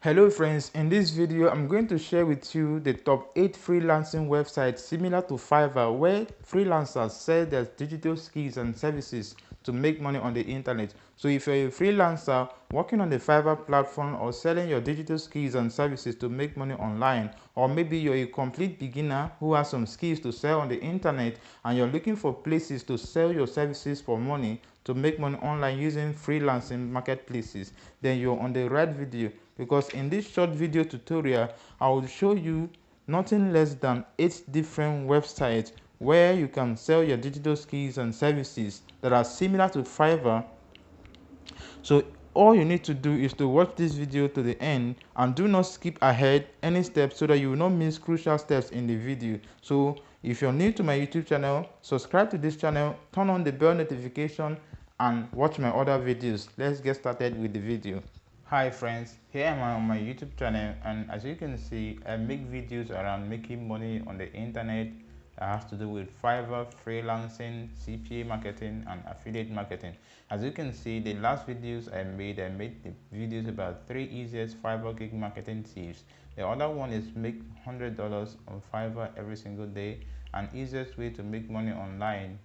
Hello friends, in this video I'm going to share with you the top 8 freelancing websites similar to Fiverr where freelancers sell their digital skills and services to make money on the internet. So if you're a freelancer working on the Fiverr platform or selling your digital skills and services to make money online, or maybe you're a complete beginner who has some skills to sell on the internet and you're looking for places to sell your services for money to make money online using freelancing marketplaces, then you're on the right video, because in this short video tutorial I will show you nothing less than 8 different websites where you can sell your digital skills and services that are similar to Fiverr. So all you need to do is to watch this video to the end and do not skip ahead any steps so that you will not miss crucial steps in the video. So if you're new to my YouTube channel, subscribe to this channel, turn on the bell notification and watch my other videos. Let's get started with the video. Hi friends, here I am on my YouTube channel, and as you can see I make videos around making money on the internet that has to do with Fiverr, freelancing, CPA marketing and affiliate marketing. As you can see, the last videos I made the videos about 3 easiest Fiverr gig marketing tips. The other one is make $100 on Fiverr every single day, and easiest way to make money online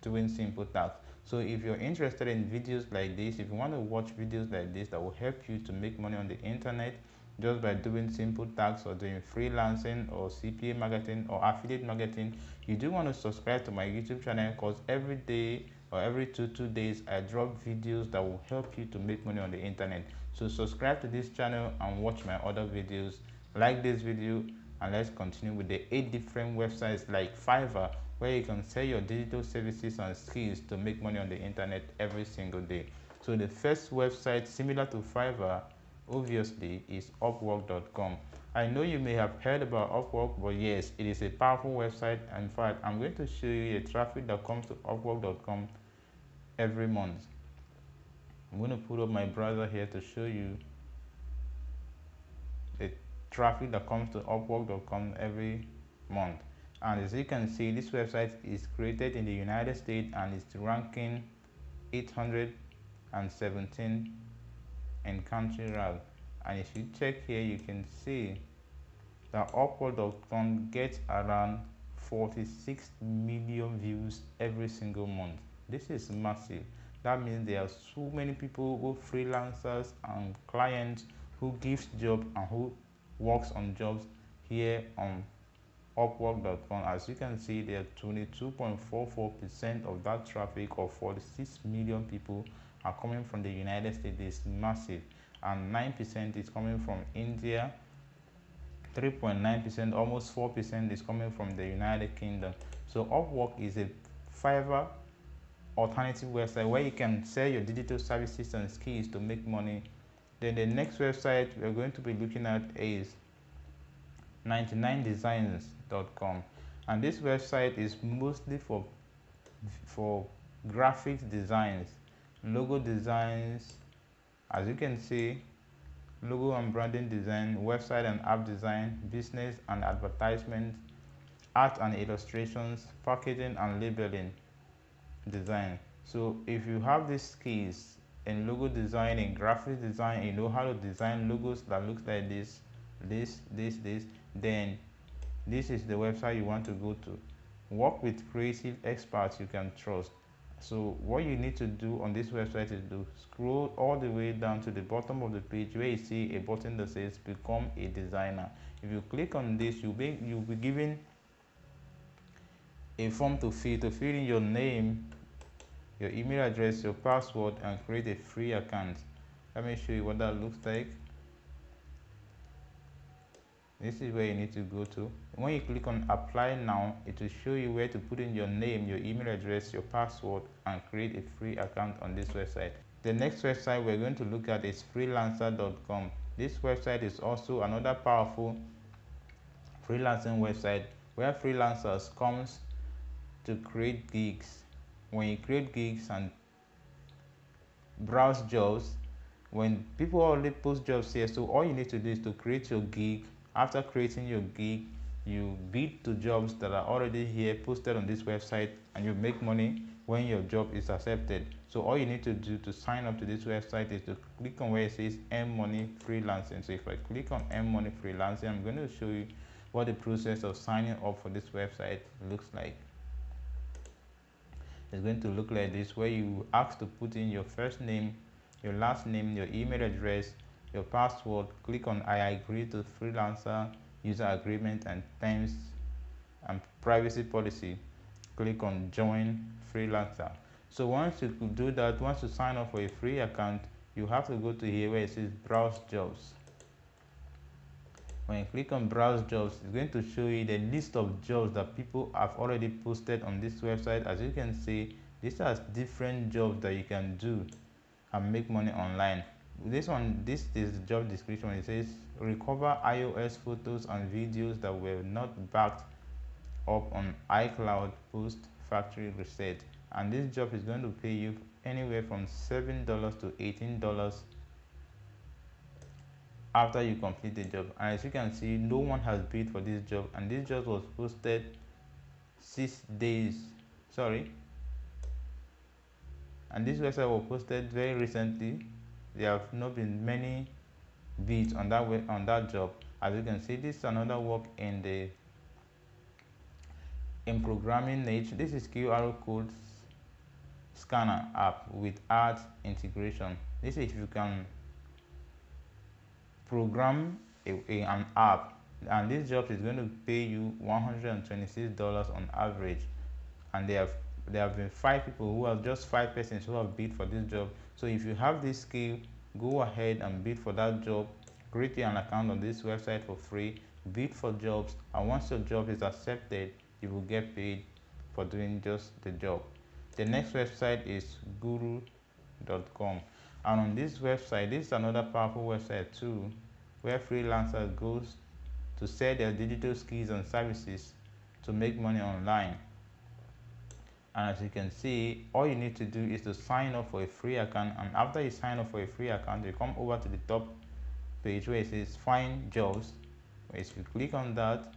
doing simple tasks. So if you're interested in videos like this, if you want to watch videos like this that will help you to make money on the internet just by doing simple tasks or doing freelancing or CPA marketing or affiliate marketing, you do want to subscribe to my YouTube channel, because every day or every two days I drop videos that will help you to make money on the internet. So subscribe to this channel and watch my other videos. Like this video, and let's continue with the 8 different websites like Fiverr where you can sell your digital services and skills to make money on the internet every single day. So the first website similar to Fiverr obviously is upwork.com. I know you may have heard about Upwork, but yes, it is a powerful website. In fact, I'm going to show you the traffic that comes to upwork.com every month. I'm going to put up my browser here to show you the traffic that comes to upwork.com every month. And as you can see, this website is created in the United States and is ranking 817 in country rank. And if you check here, you can see that upwork.com gets around 46 million views every single month. This is massive. That means there are so many people who freelancers and clients who gives job and who works on jobs here on upwork.com. As you can see, there are 22.44% of that traffic, or 46 million people, are coming from the United States. It's massive. And 9% is coming from India, 3.9%, almost 4% is coming from the United Kingdom. So Upwork is a Fiverr alternative website where you can sell your digital services and skills to make money. Then the next website we're going to be looking at is 99designs.com, and this website is mostly for graphics designs, logo designs. As you can see, logo and branding design, website and app design, business and advertisement, art and illustrations, packaging and labeling design. So if you have these skills in logo design, in graphic design, you know how to design logos that looks like this, then this is the website you want to go to. Work with creative experts you can trust. So what you need to do on this website is to scroll all the way down to the bottom of the page where you see a button that says become a designer. If you click on this, you'll be given a form to fill in your name, your email address, your password, and create a free account. Let me show you what that looks like. This is where you need to go to. When you click on apply now, it will show you where to put in your name, your email address, your password, and create a free account on this website. The next website we're going to look at is freelancer.com. This website is also another powerful freelancing website where freelancers comes to create gigs. When you create gigs and browse jobs, when people already post jobs here, so all you need to do is to create your gig. After creating your gig, you bid to jobs that are already here posted on this website, and you make money. when your job is accepted. So all you need to do to sign up to this website is to click on where it says earn money freelancing. So if I click on earn money freelancing, I'm going to show you what the process of signing up for this website looks like. It's going to look like this, where you ask to put in your first name, your last name, your email address, your password. Click on I agree to freelancer user agreement and terms and privacy policy. Click on join freelancer. So once you do that, once you sign up for a free account, you have to go to here where it says browse jobs. When you click on browse jobs, it's going to show you the list of jobs that people have already posted on this website. As you can see, these are different jobs that you can do and make money online. This is the job description. It says recover iOS photos and videos that were not backed up on iCloud post factory reset. And this job is going to pay you anywhere from $7 to $18 after you complete the job. And as you can see, no one has bid for this job, and this job was posted 6 days, and this website was posted very recently. There have not been many bids on that job. As you can see, this is another work in programming niche. This is QR code scanner app with ads integration. This is if you can program an app, and this job is going to pay you $126 on average. And there have been 5 people who have just 5 persons who have bid for this job. So if you have this skill, go ahead and bid for that job. Create an account on this website for free, bid for jobs, and once your job is accepted, you will get paid for doing just the job. The next website is guru.com, and on this website, this is another powerful website too, where freelancers goes to sell their digital skills and services to make money online. And as you can see, all you need to do is to sign up for a free account, and after you sign up for a free account, you come over to the top page where it says find jobs. If you click on that,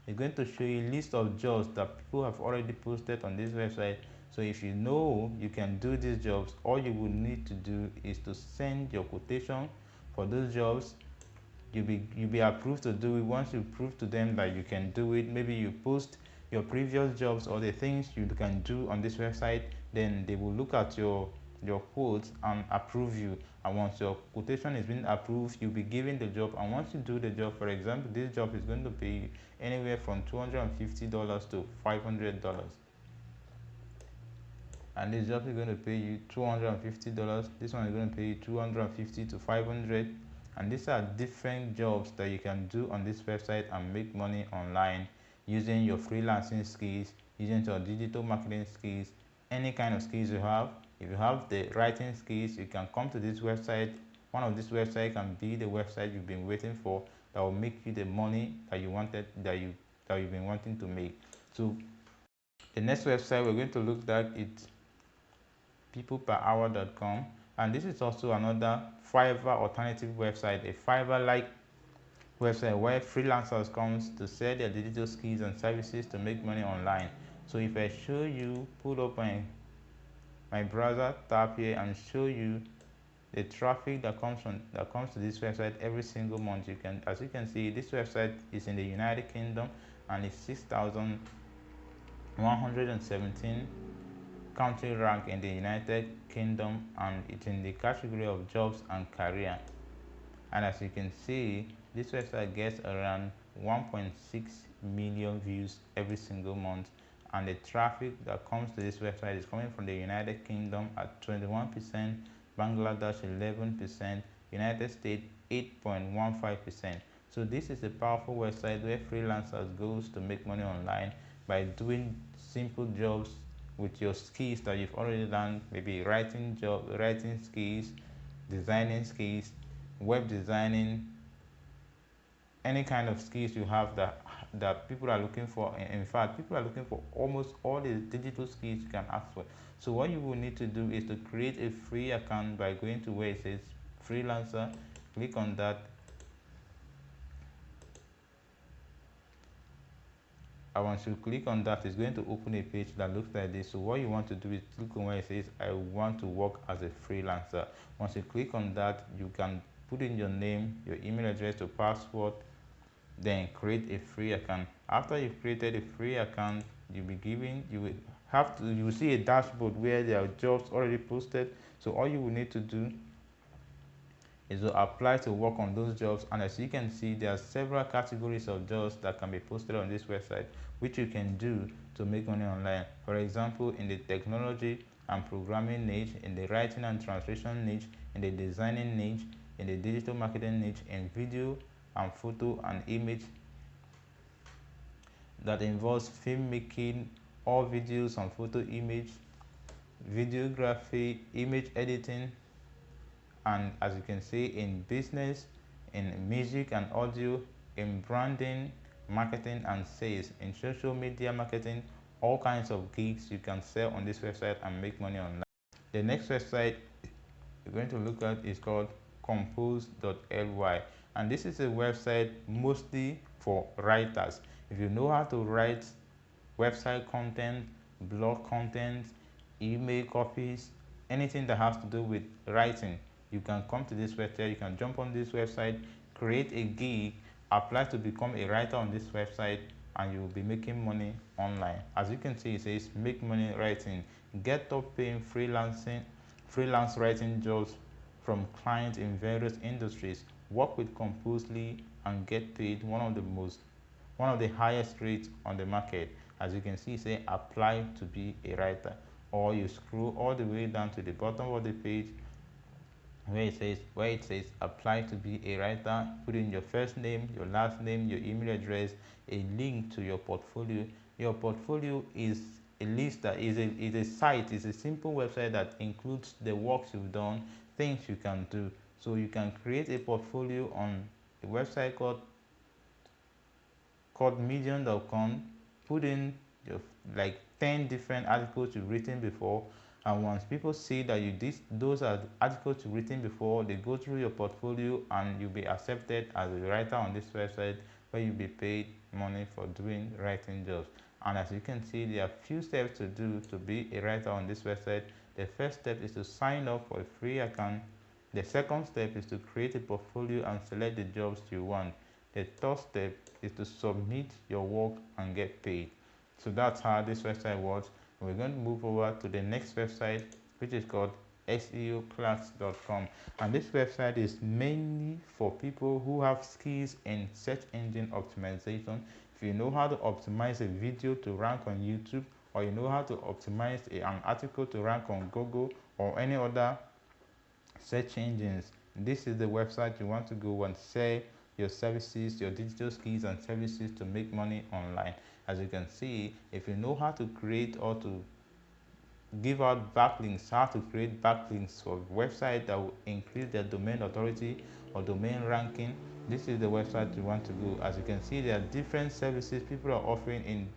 it's going to show you a list of jobs that people have already posted on this website. So if you know you can do these jobs, all you will need to do is to send your quotation for those jobs. You'll be approved to do it. Once you prove to them that you can do it, maybe you post your previous jobs or the things you can do on this website, then they will look at your quotes and approve you. And once your quotation is being approved, you'll be given the job. And once you do the job, for example, this job is going to pay you anywhere from $250 to $500. And this job is going to pay you $250. This one is going to pay you $250 to $500. And these are different jobs that you can do on this website and make money online using your freelancing skills, using your digital marketing skills, any kind of skills you have. If you have the writing skills, you can come to this website. One of these websites can be the website you've been waiting for, that will make you the money that you've been wanting to make. So the next website we're going to look at is Peopleperhour.com, and this is also another Fiverr alternative website, a Fiverr-like website where freelancers comes to sell their digital skills and services to make money online. So if I show you, pull up my browser, tap here and show you the traffic that comes to this website every single month. As you can see, this website is in the United Kingdom and it's 6,117 country rank in the United Kingdom, and it's in the category of jobs and career. And as you can see, this website gets around 1.6 million views every single month, and the traffic that comes to this website is coming from the United Kingdom at 21%, Bangladesh 11%, United States 8.15%. So this is a powerful website where freelancers goes to make money online by doing simple jobs with your skills that you've already done, maybe writing skills, designing skills, web designing, any kind of skills you have that people are looking for. In fact, people are looking for almost all the digital skills you can ask for. So what you will need to do is to create a free account by going to where it says Freelancer. Click on that. And once you click on that, it's going to open a page that looks like this. So what you want to do is click on where it says I want to work as a freelancer. Once you click on that, you can put in your name, your email address, your password, then create a free account. After you've created a free account, you will see a dashboard where there are jobs already posted. So all you will need to do is to apply to work on those jobs, and as you can see, there are several categories of jobs that can be posted on this website, which you can do to make money online. For example, in the technology and programming niche, in the writing and translation niche, in the designing niche, in the digital marketing niche, in video and photo and image that involves filmmaking, all videos and photo image, videography, image editing, and as you can see, in business, in music and audio, in branding, marketing and sales, in social media marketing, all kinds of gigs you can sell on this website and make money online. The next website we're going to look at is called compose.ly, and this is a website mostly for writers. If you know how to write website content, blog content, email copies, anything that has to do with writing, you can come to this website. You can jump on this website, create a gig, apply to become a writer on this website, and you will be making money online. As you can see, it says make money writing, get top paying freelance writing jobs from clients in various industries, work with Composely and get paid one of the highest rates on the market. As you can see, say apply to be a writer, or you scroll all the way down to the bottom of the page where it says apply to be a writer. Put in your first name, your last name, your email address, a link to your portfolio. Your portfolio is a list that is a site, is a simple website that includes the works you've done, things you can do. So you can create a portfolio on a website called medium.com, put in your like 10 different articles you've written before, and once people see that those are articles you've written before, they go through your portfolio and you'll be accepted as a writer on this website, where you'll be paid money for doing writing jobs. And as you can see, there are few steps to do to be a writer on this website. The first step is to sign up for a free account. The second step is to create a portfolio and select the jobs you want. The third step is to submit your work and get paid. So that's how this website works. We're going to move over to the next website, which is called clerks.com, and this website is mainly for people who have skills in search engine optimization. If you know how to optimize a video to rank on YouTube, or you know how to optimize an article to rank on Google or any other search engines, this is the website you want to go and sell your services, your digital skills and services to make money online. As you can see, if you know how to create or to give out backlinks, how to create backlinks for websites that will increase their domain authority or domain ranking, this is the website you want to go. As you can see, there are different services people are offering in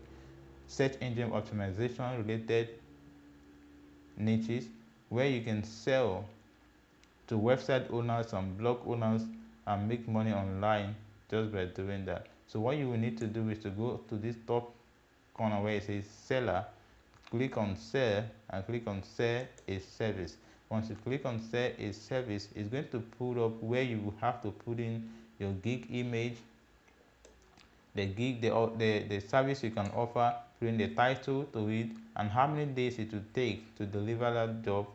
search engine optimization related niches, where you can sell to website owners and blog owners and make money online just by doing that. So what you will need to do is to go to this top corner where it says seller, click on sell and click on sell a service. Once you click on sell a service, it's going to pull up where you will have to put in your gig image, the gig, the service you can offer, put in the title to it and how many days it will take to deliver that job,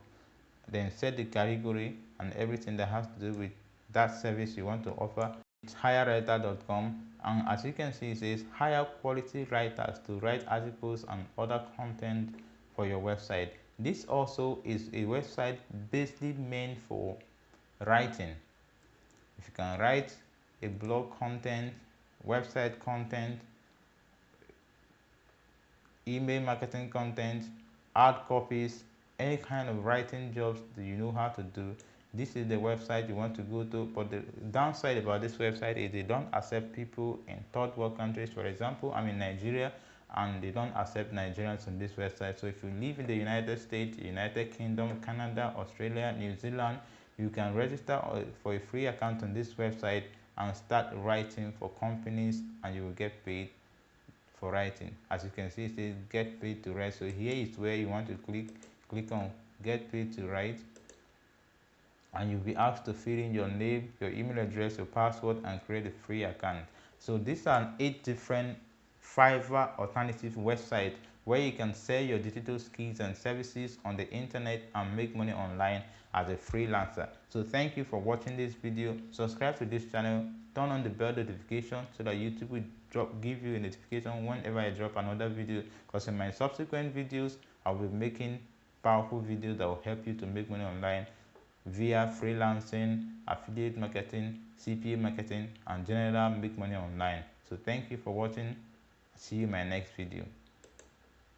then set the category and everything that has to do with that service you want to offer. It's Hirewriter.com, and as you can see, it says hire quality writers to write articles and other content for your website. This also is a website basically meant for writing. If you can write a blog content, website content, email marketing content, ad copies, any kind of writing jobs that you know how to do, this is the website you want to go to. But the downside about this website is they don't accept people in third world countries. For example, I'm in Nigeria and they don't accept Nigerians on this website. So if you live in the United States, United Kingdom, Canada, Australia, New Zealand, you can register for a free account on this website and start writing for companies, and you will get paid for writing. As you can see, it says get paid to write. So here is where you want to click on get paid to write, and you'll be asked to fill in your name, your email address, your password, and create a free account. So these are 8 different Fiverr alternative websites where you can sell your digital skills and services on the internet and make money online as a freelancer. So thank you for watching this video. Subscribe to this channel, turn on the bell notification so that YouTube will give you a notification whenever I drop another video, because in my subsequent videos I'll be making powerful videos that will help you to make money online via freelancing, affiliate marketing, CPA marketing, and general make money online. So thank you for watching. See you in my next video.